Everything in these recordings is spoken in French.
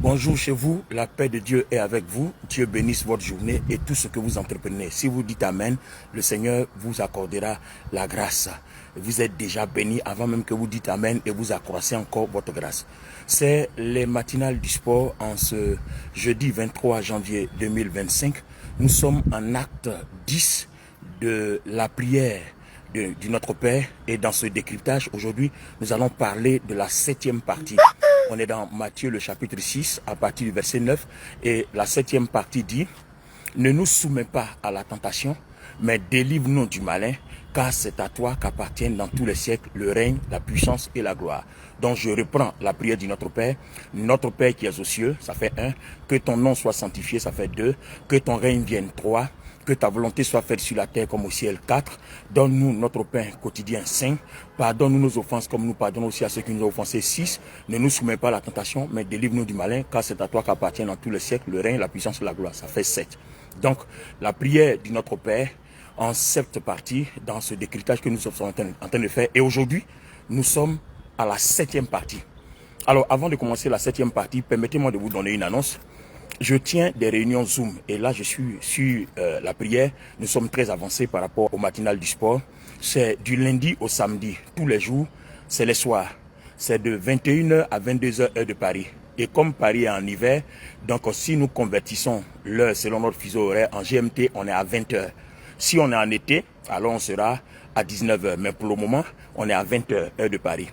Bonjour chez vous, la paix de Dieu est avec vous. Dieu bénisse votre journée et tout ce que vous entreprenez. Si vous dites Amen, le Seigneur vous accordera la grâce. Vous êtes déjà bénis avant même que vous dites Amen et vous accroissez encore votre grâce. C'est les matinales du sport en ce jeudi 23 janvier 2025. Nous sommes en acte 10 de la prière du Notre Père et dans ce décryptage, aujourd'hui, nous allons parler de la 7e partie. On est dans Matthieu le chapitre 6 à partir du verset 9 et la 7e partie dit « Ne nous soumets pas à la tentation, mais délivre-nous du malin, car c'est à toi qu'appartiennent dans tous les siècles le règne, la puissance et la gloire. » Donc je reprends la prière du Notre Père. Notre Père qui es aux cieux, ça fait 1. Que ton nom soit sanctifié, ça fait 2. Que ton règne vienne, 3. Que ta volonté soit faite sur la terre comme au ciel, 4. Donne-nous notre pain quotidien, 5. Pardonne-nous nos offenses comme nous pardonnons aussi à ceux qui nous ont offensés, 6. Ne nous soumets pas à la tentation, mais délivre-nous du malin, car c'est à toi qu'appartient dans tous les siècles le règne, la puissance et la gloire. Ça fait 7. Donc, la prière du Notre Père en 7 parties dans ce décryptage que nous sommes en train de faire. Et aujourd'hui, nous sommes à la 7e partie. Alors, avant de commencer la 7e partie, permettez-moi de vous donner une annonce. Je tiens des réunions Zoom et là je suis sur la prière. Nous sommes très avancés par rapport au matinal du sport. C'est du lundi au samedi, tous les jours, c'est les soirs. C'est de 21h à 22h heure de Paris. Et comme Paris est en hiver, donc si nous convertissons l'heure selon notre fuseau horaire en GMT, on est à 20h. Si on est en été, alors on sera à 19h. Mais pour le moment, on est à 20h heure de Paris.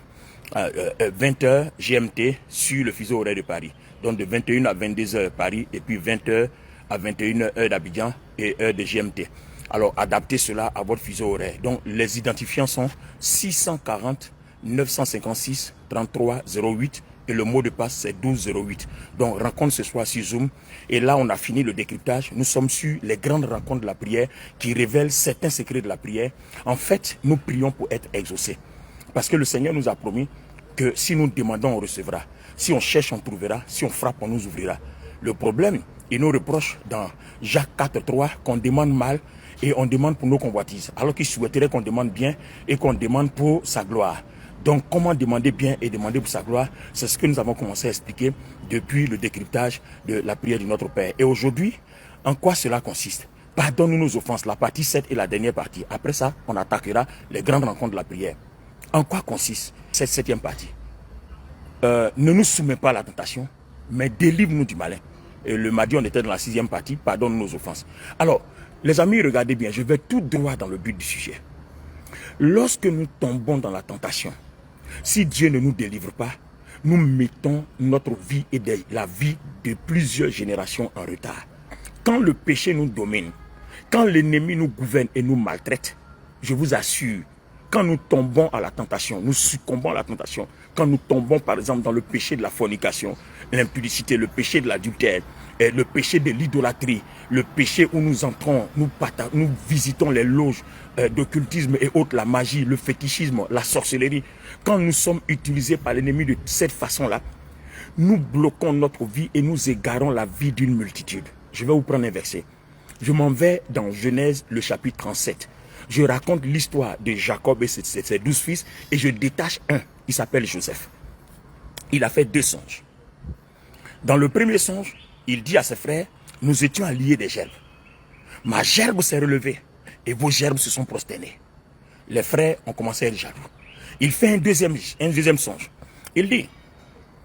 20h GMT sur le fuseau horaire de Paris. Donc de 21 à 22 heures Paris et puis 20h à 21h heure d'Abidjan et heure de GMT. Alors adaptez cela à votre fuseau horaire. Donc les identifiants sont 640 956 33 08 et le mot de passe c'est 1208. Donc rencontre ce soir sur Zoom et là on a fini le décryptage. Nous sommes sur les grandes rencontres de la prière qui révèlent certains secrets de la prière. En fait, nous prions pour être exaucés. Parce que le Seigneur nous a promis que si nous demandons, on recevra. Si on cherche, on trouvera. Si on frappe, on nous ouvrira. Le problème, il nous reproche dans Jacques 4:3 qu'on demande mal et on demande pour nos convoitises. Alors qu'il souhaiterait qu'on demande bien et qu'on demande pour sa gloire. Donc, comment demander bien et demander pour sa gloire? C'est ce que nous avons commencé à expliquer depuis le décryptage de la prière du Notre Père. Et aujourd'hui, en quoi cela consiste? Pardonne-nous nos offenses, la partie 7 et la dernière partie. Après ça, on attaquera les grandes rencontres de la prière. En quoi consiste cette 7e partie? Ne nous soumets pas à la tentation, mais délivre-nous du malin. Et le mardi, on était dans la 6e partie, pardonne nos offenses. Alors, les amis, regardez bien, je vais tout droit dans le but du sujet. Lorsque nous tombons dans la tentation, si Dieu ne nous délivre pas, nous mettons notre vie et la vie de plusieurs générations en retard. Quand le péché nous domine, quand l'ennemi nous gouverne et nous maltraite, je vous assure, quand nous tombons à la tentation, nous succombons à la tentation, quand nous tombons par exemple dans le péché de la fornication, l'impudicité, le péché de l'adultère, le péché de l'idolâtrie, le péché où nous entrons, nous visitons les loges d'occultisme et autres, la magie, le fétichisme, la sorcellerie, quand nous sommes utilisés par l'ennemi de cette façon-là, nous bloquons notre vie et nous égarons la vie d'une multitude. Je vais vous prendre un verset. Je m'en vais dans Genèse, le chapitre 37. Je raconte l'histoire de Jacob et ses 12 fils et je détache un. Il s'appelle Joseph. Il a fait 2 songes. Dans le premier songe, il dit à ses frères, nous étions alliés des gerbes. Ma gerbe s'est relevée et vos gerbes se sont prosternées. Les frères ont commencé à être jaloux. Il fait un deuxième songe. Il dit,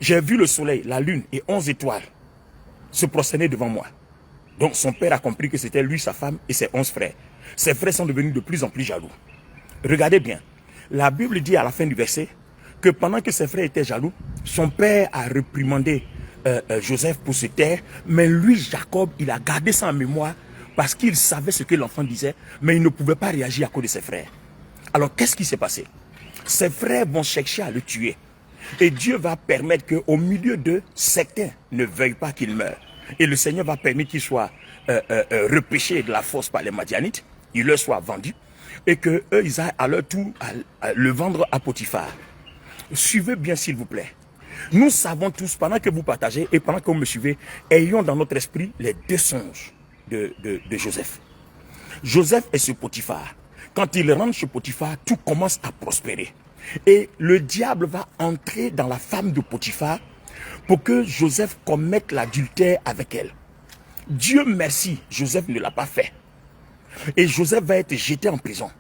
j'ai vu le soleil, la lune et 11 étoiles se prosterner devant moi. Donc son père a compris que c'était lui, sa femme et ses 11 frères. Ses frères sont devenus de plus en plus jaloux. Regardez bien, la Bible dit à la fin du verset que pendant que ses frères étaient jaloux, son père a réprimandé Joseph pour se taire, mais lui, Jacob, il a gardé ça en mémoire parce qu'il savait ce que l'enfant disait, mais il ne pouvait pas réagir à cause de ses frères. Alors qu'est-ce qui s'est passé? Ses frères vont chercher à le tuer et Dieu va permettre qu'au milieu d'eux, certains ne veuillent pas qu'il meure. Et le Seigneur va permettre qu'il soit repêché de la force par les Madianites, il leur soit vendu, et qu'eux, ils aillent à leur tour à le vendre à Potiphar. Suivez bien s'il vous plaît. Nous savons tous, pendant que vous partagez et pendant que vous me suivez, ayons dans notre esprit les 2 songes de Joseph. Joseph est ce Potiphar. Quand il rentre chez Potiphar, tout commence à prospérer. Et le diable va entrer dans la femme de Potiphar pour que Joseph commette l'adultère avec elle. Dieu merci, Joseph ne l'a pas fait. Et Joseph va être jeté en prison.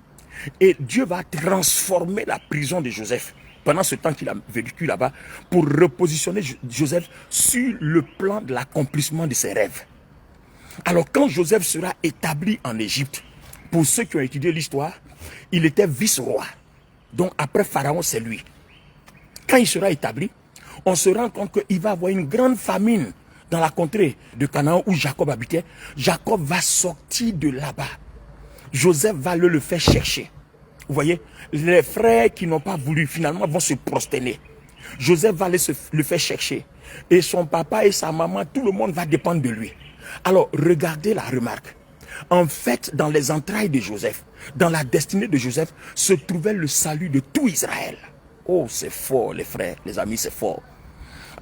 Et Dieu va transformer la prison de Joseph pendant ce temps qu'il a vécu là-bas pour repositionner Joseph sur le plan de l'accomplissement de ses rêves. Alors quand Joseph sera établi en Égypte, pour ceux qui ont étudié l'histoire, il était vice-roi. Donc après Pharaon, c'est lui. Quand il sera établi, on se rend compte qu'il va avoir une grande famine dans la contrée de Canaan où Jacob habitait. Jacob va sortir de là-bas. Joseph va le faire chercher. Vous voyez, les frères qui n'ont pas voulu finalement vont se prosterner. Joseph va le faire chercher. Et son papa et sa maman, tout le monde va dépendre de lui. Alors, regardez la remarque. En fait, dans les entrailles de Joseph, dans la destinée de Joseph, se trouvait le salut de tout Israël. Oh, c'est fort, les frères, les amis, c'est fort.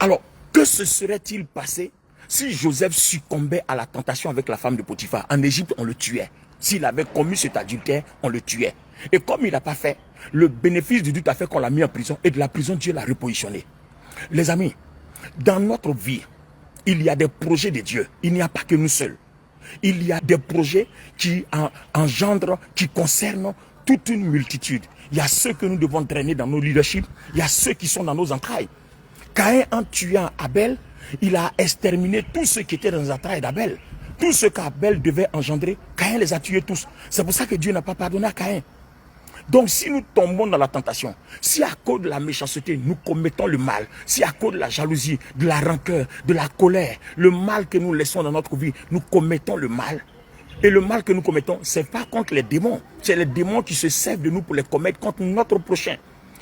Alors, que se serait-il passé si Joseph succombait à la tentation avec la femme de Potiphar? En Égypte, on le tuait. S'il avait commis cet adultère, on le tuait. Et comme il n'a pas fait, le bénéfice du doute a fait qu'on l'a mis en prison. Et de la prison, Dieu l'a repositionné. Les amis, dans notre vie, il y a des projets de Dieu. Il n'y a pas que nous seuls. Il y a des projets qui engendrent, qui concernent toute une multitude. Il y a ceux que nous devons traîner dans nos leaderships. Il y a ceux qui sont dans nos entrailles. Caïn, en tuant Abel, il a exterminé tous ceux qui étaient dans les entrailles d'Abel. Tout ce qu'Abel devait engendrer, Caïn les a tués tous. C'est pour ça que Dieu n'a pas pardonné à Caïn. Donc si nous tombons dans la tentation, si à cause de la méchanceté, nous commettons le mal, si à cause de la jalousie, de la rancœur, de la colère, le mal que nous laissons dans notre vie, nous commettons le mal. Et le mal que nous commettons, ce n'est pas contre les démons. C'est les démons qui se servent de nous pour les commettre contre notre prochain.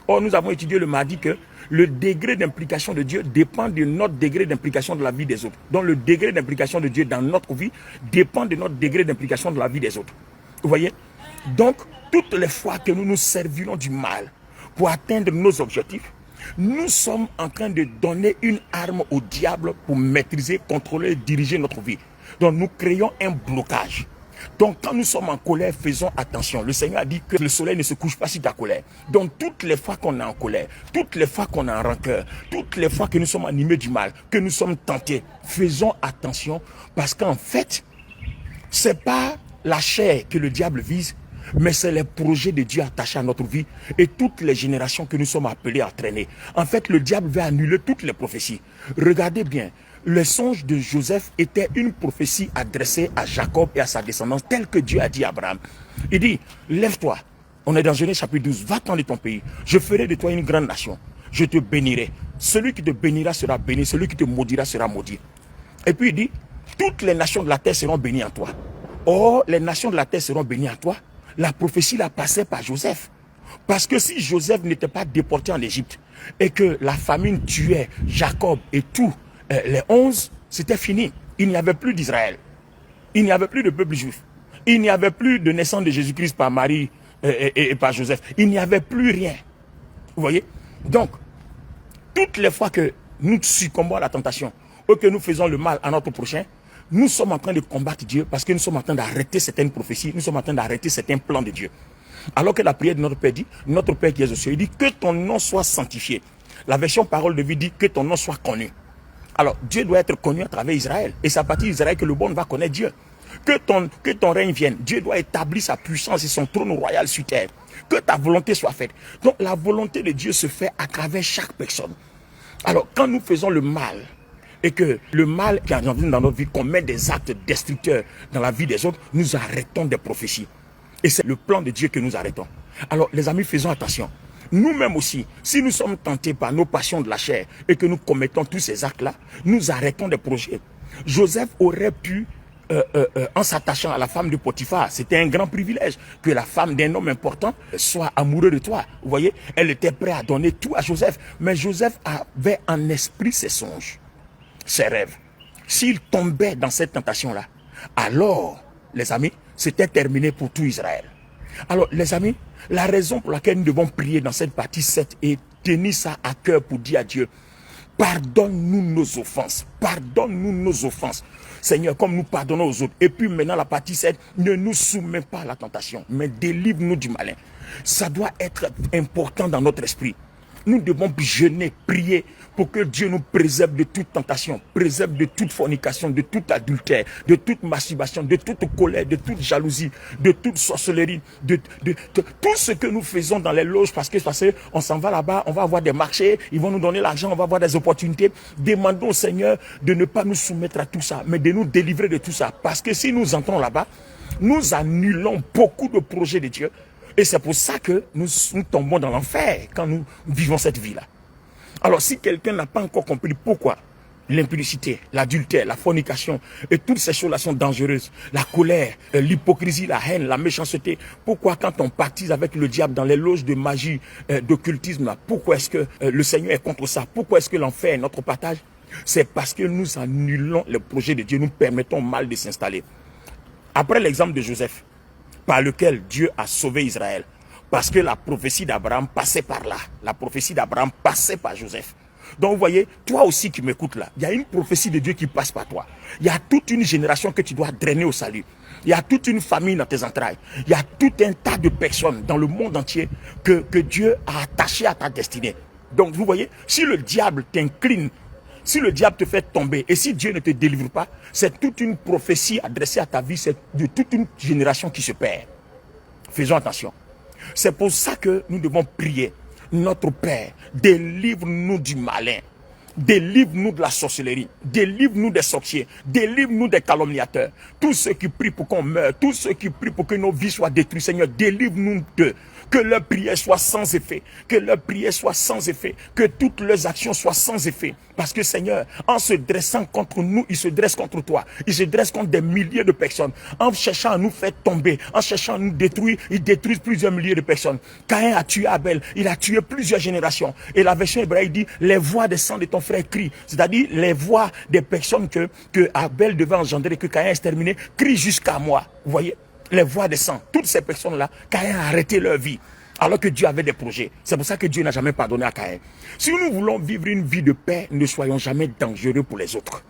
Or, nous avons étudié le mardi que le degré d'implication de Dieu dépend de notre degré d'implication de la vie des autres. Donc le degré d'implication de Dieu dans notre vie dépend de notre degré d'implication de la vie des autres. Vous voyez? Donc, toutes les fois que nous nous servirons du mal pour atteindre nos objectifs, nous sommes en train de donner une arme au diable pour maîtriser, contrôler, diriger notre vie. Donc nous créons un blocage. Donc quand nous sommes en colère, faisons attention. Le Seigneur a dit que le soleil ne se couche pas sur ta colère. Donc toutes les fois qu'on est en colère, toutes les fois qu'on est en rancœur, toutes les fois que nous sommes animés du mal, que nous sommes tentés, faisons attention parce qu'en fait, c'est pas la chair que le diable vise, mais c'est les projets de Dieu attachés à notre vie et toutes les générations que nous sommes appelés à traîner. En fait, le diable veut annuler toutes les prophéties. Regardez bien, le songe de Joseph était une prophétie adressée à Jacob et à sa descendance, telle que Dieu a dit à Abraham. Il dit, lève-toi, on est dans Genèse chapitre 12, va-t'en de ton pays, je ferai de toi une grande nation, je te bénirai. Celui qui te bénira sera béni, celui qui te maudira sera maudit. Et puis il dit, toutes les nations de la terre seront bénies en toi. Or, les nations de la terre seront bénies en toi. La prophétie la passait par Joseph. Parce que si Joseph n'était pas déporté en Égypte et que la famine tuait Jacob et tous les 11, c'était fini. Il n'y avait plus d'Israël. Il n'y avait plus de peuple juif. Il n'y avait plus de naissance de Jésus-Christ par Marie et par Joseph. Il n'y avait plus rien. Vous voyez? Donc, toutes les fois que nous succombons à la tentation ou que nous faisons le mal à notre prochain, nous sommes en train de combattre Dieu parce que nous sommes en train d'arrêter certaines prophéties, nous sommes en train d'arrêter certains plans de Dieu. Alors que la prière de notre Père dit, notre Père qui est aux cieux, il dit que ton nom soit sanctifié. La version parole de vie dit que ton nom soit connu. Alors Dieu doit être connu à travers Israël. Et c'est à partir d'Israël que le monde va connaître Dieu. Que ton règne vienne. Dieu doit établir sa puissance et son trône royal sur terre. Que ta volonté soit faite. Donc la volonté de Dieu se fait à travers chaque personne. Alors quand nous faisons le mal, et que le mal qui est dans notre vie commet des actes destructeurs dans la vie des autres, nous arrêtons des prophéties. Et c'est le plan de Dieu que nous arrêtons. Alors les amis, faisons attention. Nous-mêmes aussi, si nous sommes tentés par nos passions de la chair et que nous commettons tous ces actes-là, nous arrêtons des projets. Joseph aurait pu, en s'attachant à la femme de Potiphar, c'était un grand privilège que la femme d'un homme important soit amoureuse de toi. Vous voyez, elle était prête à donner tout à Joseph. Mais Joseph avait en esprit ses songes, ses rêves. S'il tombait dans cette tentation-là, alors, les amis, c'était terminé pour tout Israël. Alors, les amis, la raison pour laquelle nous devons prier dans cette partie 7 et tenir ça à cœur pour dire à Dieu, pardonne-nous nos offenses, pardonne-nous nos offenses, Seigneur, comme nous pardonnons aux autres. Et puis maintenant, la partie 7, ne nous soumets pas à la tentation, mais délivre-nous du malin. Ça doit être important dans notre esprit. Nous devons jeûner, prier pour que Dieu nous préserve de toute tentation, préserve de toute fornication, de tout adultère, de toute masturbation, de toute colère, de toute jalousie, de toute sorcellerie, de tout ce que nous faisons dans les loges, parce que on s'en va là-bas, on va avoir des marchés, ils vont nous donner l'argent, on va avoir des opportunités. Demandons au Seigneur de ne pas nous soumettre à tout ça, mais de nous délivrer de tout ça. Parce que si nous entrons là-bas, nous annulons beaucoup de projets de Dieu. Et c'est pour ça que nous tombons dans l'enfer quand nous vivons cette vie-là. Alors si quelqu'un n'a pas encore compris pourquoi l'impudicité, l'adultère, la fornication et toutes ces choses-là sont dangereuses, la colère, l'hypocrisie, la haine, la méchanceté, pourquoi quand on baptise avec le diable dans les loges de magie, d'occultisme, pourquoi est-ce que le Seigneur est contre ça? Pourquoi est-ce que l'enfer est notre partage? C'est parce que nous annulons le projet de Dieu, nous permettons au mal de s'installer. Après l'exemple de Joseph, par lequel Dieu a sauvé Israël. Parce que la prophétie d'Abraham passait par là. La prophétie d'Abraham passait par Joseph. Donc vous voyez, toi aussi qui m'écoutes là, il y a une prophétie de Dieu qui passe par toi. Il y a toute une génération que tu dois drainer au salut. Il y a toute une famille dans tes entrailles. Il y a tout un tas de personnes dans le monde entier que Dieu a attachées à ta destinée. Donc vous voyez, si le diable t'incline, si le diable te fait tomber et si Dieu ne te délivre pas, c'est toute une prophétie adressée à ta vie, c'est de toute une génération qui se perd. Faisons attention. C'est pour ça que nous devons prier. Notre Père, délivre-nous du malin. Délivre-nous de la sorcellerie. Délivre-nous des sorciers. Délivre-nous des calomniateurs. Tous ceux qui prient pour qu'on meure. Tous ceux qui prient pour que nos vies soient détruites. Seigneur, délivre-nous d'eux. Que leur prière soit sans effet. Que leur prière soit sans effet. Que toutes leurs actions soient sans effet. Parce que Seigneur, en se dressant contre nous, ils se dressent contre toi. Ils se dressent contre des milliers de personnes. En cherchant à nous faire tomber, en cherchant à nous détruire, ils détruisent plusieurs milliers de personnes. Caïn a tué Abel. Il a tué plusieurs générations. Et la version hébraïque dit, les voix des sangs de ton frère crient. C'est-à-dire, les voix des personnes que Abel devait engendrer, que Caïn a exterminé, crient jusqu'à moi. Vous voyez? Les voix des sangs, toutes ces personnes-là, Caïn a arrêté leur vie, alors que Dieu avait des projets. C'est pour ça que Dieu n'a jamais pardonné à Caïn. Si nous voulons vivre une vie de paix, ne soyons jamais dangereux pour les autres.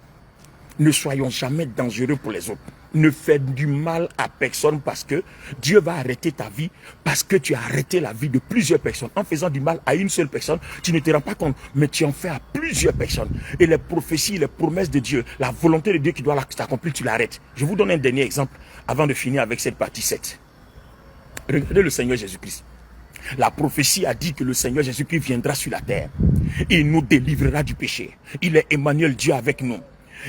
Ne soyons jamais dangereux pour les autres. Ne faites du mal à personne parce que Dieu va arrêter ta vie, parce que tu as arrêté la vie de plusieurs personnes. En faisant du mal à une seule personne, tu ne te rends pas compte, mais tu en fais à plusieurs personnes. Et les prophéties, les promesses de Dieu, la volonté de Dieu qui doit s'accomplir, tu l'arrêtes. Je vous donne un dernier exemple avant de finir avec cette partie 7. Regardez le Seigneur Jésus-Christ. La prophétie a dit que le Seigneur Jésus-Christ viendra sur la terre. Il nous délivrera du péché. Il est Emmanuel, Dieu avec nous.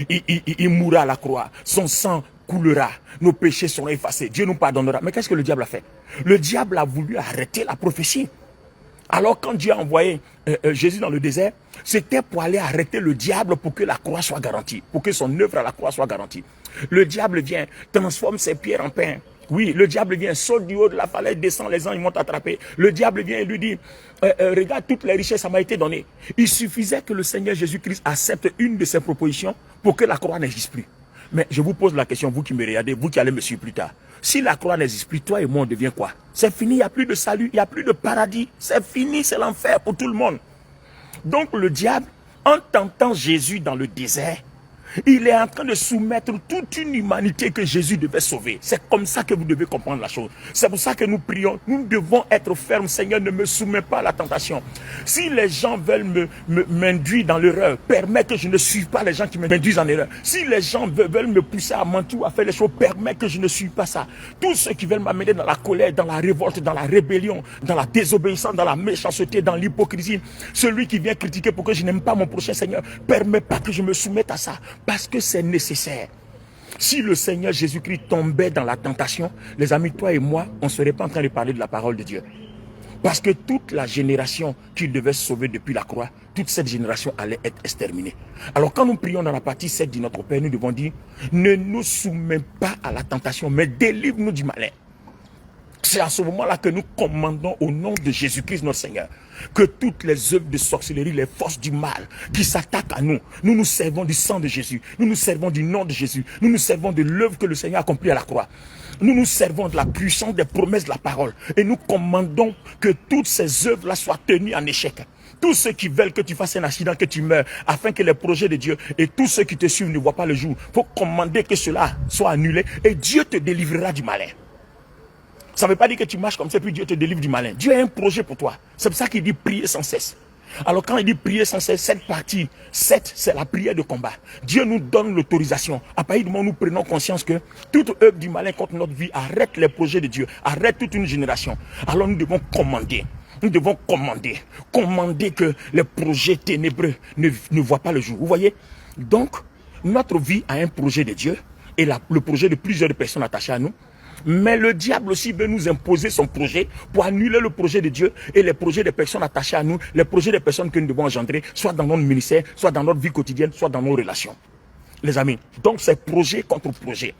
Il mourra à la croix. Son sang coulera. Nos péchés seront effacés. Dieu nous pardonnera. Mais qu'est-ce que le diable a fait? Le diable a voulu arrêter la prophétie. Alors quand Dieu a envoyé Jésus dans le désert, c'était pour aller arrêter le diable pour que la croix soit garantie. Pour que son œuvre à la croix soit garantie. Le diable vient, transforme ses pierres en pain. Oui, le diable vient, saute du haut de la falaise, descend, les anges vont t'attraper. Le diable vient et lui dit, regarde, toutes les richesses, ça m'a été donné. Il suffisait que le Seigneur Jésus-Christ accepte une de ses propositions pour que la croix n'existe plus. Mais je vous pose la question, vous qui me regardez, vous qui allez me suivre plus tard. Si la croix n'existe plus, toi et moi, on devient quoi? C'est fini, il n'y a plus de salut, il n'y a plus de paradis. C'est fini, c'est l'enfer pour tout le monde. Donc le diable, en tentant Jésus dans le désert, il est en train de soumettre toute une humanité que Jésus devait sauver. C'est comme ça que vous devez comprendre la chose. C'est pour ça que nous prions. Nous devons être fermes. Seigneur, ne me soumets pas à la tentation. Si les gens veulent m'induire dans l'erreur, permets que je ne suive pas les gens qui m'induisent en erreur. Si les gens veulent me pousser à mentir ou à faire les choses, permets que je ne suive pas ça. Tous ceux qui veulent m'amener dans la colère, dans la révolte, dans la rébellion, dans la désobéissance, dans la méchanceté, dans l'hypocrisie, celui qui vient critiquer pour que je n'aime pas mon prochain, Seigneur, permets pas que je me soumette à ça. Parce que c'est nécessaire. Si le Seigneur Jésus-Christ tombait dans la tentation, les amis, toi et moi, on ne serait pas en train de parler de la parole de Dieu. Parce que toute la génération qu'il devait sauver depuis la croix, toute cette génération allait être exterminée. Alors quand nous prions dans la partie 7 de notre Père, nous devons dire, ne nous soumets pas à la tentation, mais délivre-nous du malin. C'est à ce moment-là que nous commandons au nom de Jésus-Christ notre Seigneur que toutes les œuvres de sorcellerie, les forces du mal qui s'attaquent à nous, nous nous servons du sang de Jésus, nous nous servons du nom de Jésus, nous nous servons de l'œuvre que le Seigneur a accomplie à la croix. Nous nous servons de la puissance des promesses de la parole et nous commandons que toutes ces œuvres-là soient tenues en échec. Tous ceux qui veulent que tu fasses un accident, que tu meurs, afin que les projets de Dieu et tous ceux qui te suivent ne voient pas le jour, il faut commander que cela soit annulé et Dieu te délivrera du malin. Ça ne veut pas dire que tu marches comme ça puis Dieu te délivre du malin. Dieu a un projet pour toi. C'est pour ça qu'il dit prier sans cesse. Alors quand il dit prier sans cesse, cette partie, c'est la prière de combat. Dieu nous donne l'autorisation. À partir du moment où nous prenons conscience que toute œuvre du malin contre notre vie arrête les projets de Dieu, arrête toute une génération. Alors nous devons commander. Nous devons commander que les projets ténébreux ne voient pas le jour. Vous voyez? Donc, notre vie a un projet de Dieu et le projet de plusieurs personnes attachées à nous. Mais le diable aussi veut nous imposer son projet pour annuler le projet de Dieu et les projets des personnes attachées à nous, les projets des personnes que nous devons engendrer, soit dans notre ministère, soit dans notre vie quotidienne, soit dans nos relations. Les amis, donc c'est projet contre projet.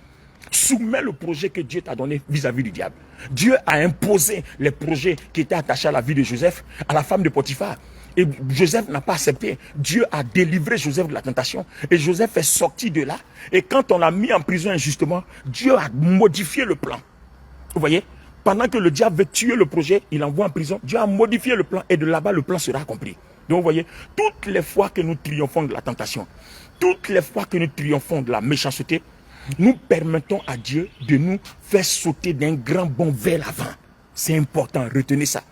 Soumets le projet que Dieu t'a donné vis-à-vis du diable. Dieu a imposé les projets qui étaient attachés à la vie de Joseph, à la femme de Potiphar. Et Joseph n'a pas accepté. Dieu a délivré Joseph de la tentation. Et Joseph est sorti de là. Et quand on l'a mis en prison injustement, Dieu a modifié le plan. Vous voyez? Pendant que le diable veut tuer le projet, il l'envoie en prison. Dieu a modifié le plan et de là-bas, le plan sera accompli. Donc vous voyez, toutes les fois que nous triomphons de la tentation, toutes les fois que nous triomphons de la méchanceté, nous permettons à Dieu de nous faire sauter d'un grand bond vers l'avant. C'est important, retenez ça.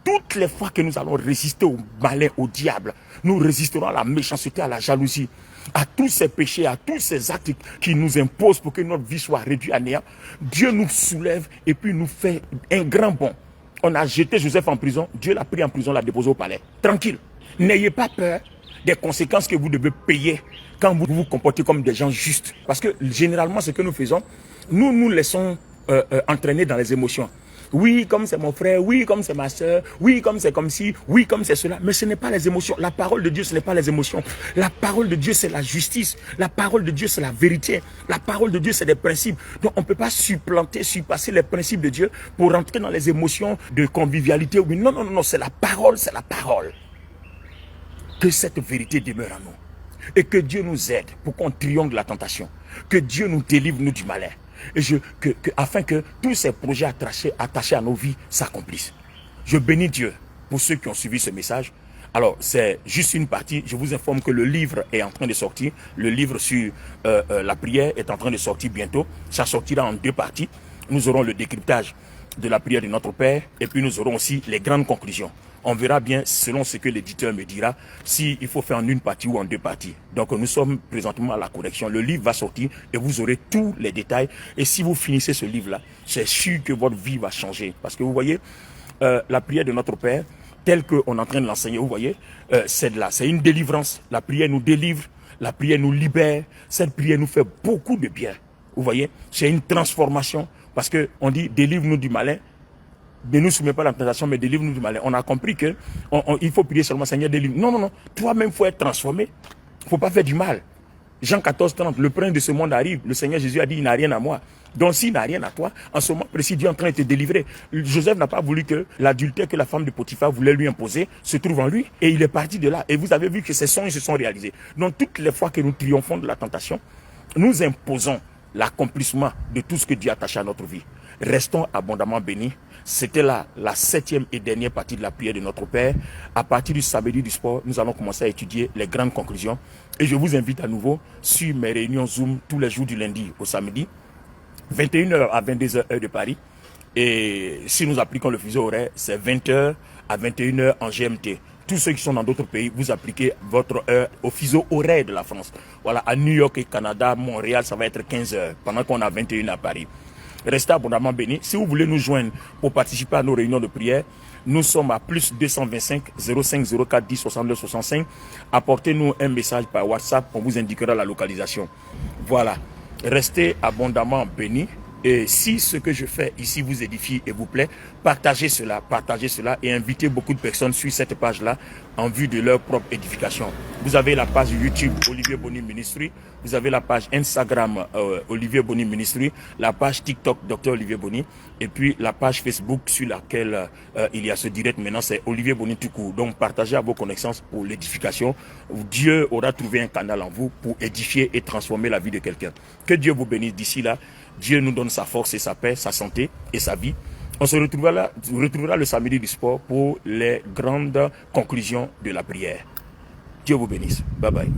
Toutes les fois que nous allons résister au malin, au diable, nous résisterons à la méchanceté, à la jalousie, à tous ces péchés, à tous ces actes qui nous imposent pour que notre vie soit réduite à néant. Dieu nous soulève et puis nous fait un grand bond. On a jeté Joseph en prison, Dieu l'a pris en prison, l'a déposé au palais. Tranquille, n'ayez pas peur des conséquences que vous devez payer quand vous vous comportez comme des gens justes. Parce que généralement, ce que nous faisons, nous nous laissons entraîner dans les émotions. Oui, comme c'est mon frère, oui, comme c'est ma soeur, oui, comme c'est comme ci, oui, comme c'est cela. Mais ce n'est pas les émotions. La parole de Dieu, ce n'est pas les émotions. La parole de Dieu, c'est la justice. La parole de Dieu, c'est la vérité. La parole de Dieu, c'est des principes. Donc, on ne peut pas surpasser les principes de Dieu pour rentrer dans les émotions de convivialité. Oui, non, non, non, c'est la parole, c'est la parole. Que cette vérité demeure en nous. Et que Dieu nous aide pour qu'on triomphe de la tentation. Que Dieu nous délivre, nous, du malin. Et afin que tous ces projets attachés à nos vies s'accomplissent. Je bénis Dieu pour ceux qui ont suivi ce message. Alors, c'est juste une partie. Je vous informe que le livre est en train de sortir. Le livre sur la prière est en train de sortir bientôt. Ça sortira en 2 parties. Nous aurons le décryptage de la prière de notre Père. Et puis nous aurons aussi les grandes conclusions. On verra bien, selon ce que l'éditeur me dira, s'il faut faire en 1 partie ou en 2 parties. Donc nous sommes présentement à la correction. Le livre va sortir et vous aurez tous les détails. Et si vous finissez ce livre-là, c'est sûr que votre vie va changer. Parce que vous voyez, la prière de notre Père, telle qu'on est en train de l'enseigner, vous voyez, c'est une délivrance. La prière nous délivre, la prière nous libère. Cette prière nous fait beaucoup de bien. Vous voyez, c'est une transformation. Parce qu'on dit, délivre-nous du malin. Ne nous soumets pas à la tentation, mais délivre-nous du malin. On a compris que il faut prier seulement, Seigneur, délivre. Non, non, non. Toi-même, il faut être transformé. Il ne faut pas faire du mal. Jean 14, 30, le prince de ce monde arrive. Le Seigneur Jésus a dit, il n'a rien à moi. Donc, s'il n'a rien à toi, en ce moment précis, Dieu est en train de te délivrer. Joseph n'a pas voulu que l'adultère que la femme de Potiphar voulait lui imposer se trouve en lui. Et il est parti de là. Et vous avez vu que ses songes se sont réalisés. Donc, toutes les fois que nous triomphons de la tentation, nous imposons l'accomplissement de tout ce que Dieu a attaché à notre vie. Restons abondamment bénis. C'était la 7e et dernière partie de la prière de notre Père. À partir du samedi du sport, nous allons commencer à étudier les grandes conclusions. Et je vous invite à nouveau sur mes réunions Zoom tous les jours du lundi au samedi, 21h à 22h heure de Paris. Et si nous appliquons le fuseau horaire, c'est 20h à 21h en GMT. Tous ceux qui sont dans d'autres pays, vous appliquez votre heure au fuseau horaire de la France. Voilà, à New York et Canada, Montréal, ça va être 15h, pendant qu'on a 21h à Paris. Restez abondamment bénis. Si vous voulez nous joindre pour participer à nos réunions de prière, nous sommes à plus 225 05 04 10 62 65. Apportez-nous un message par WhatsApp, on vous indiquera la localisation. Voilà, restez abondamment bénis. Et si ce que je fais ici vous édifie et vous plaît, partagez cela et invitez beaucoup de personnes sur cette page-là en vue de leur propre édification. Vous avez la page YouTube Olivier Boni Ministry, vous avez la page Instagram Olivier Boni Ministry, la page TikTok Dr Olivier Boni et puis la page Facebook sur laquelle il y a ce direct maintenant, c'est Olivier Boni tout court. Donc partagez à vos connaissances pour l'édification. Dieu aura trouvé un canal en vous pour édifier et transformer la vie de quelqu'un. Que Dieu vous bénisse d'ici là. Dieu nous donne sa force et sa paix, sa santé et sa vie. On se retrouvera le samedi du sport pour les grandes conclusions de la prière. Dieu vous bénisse. Bye bye.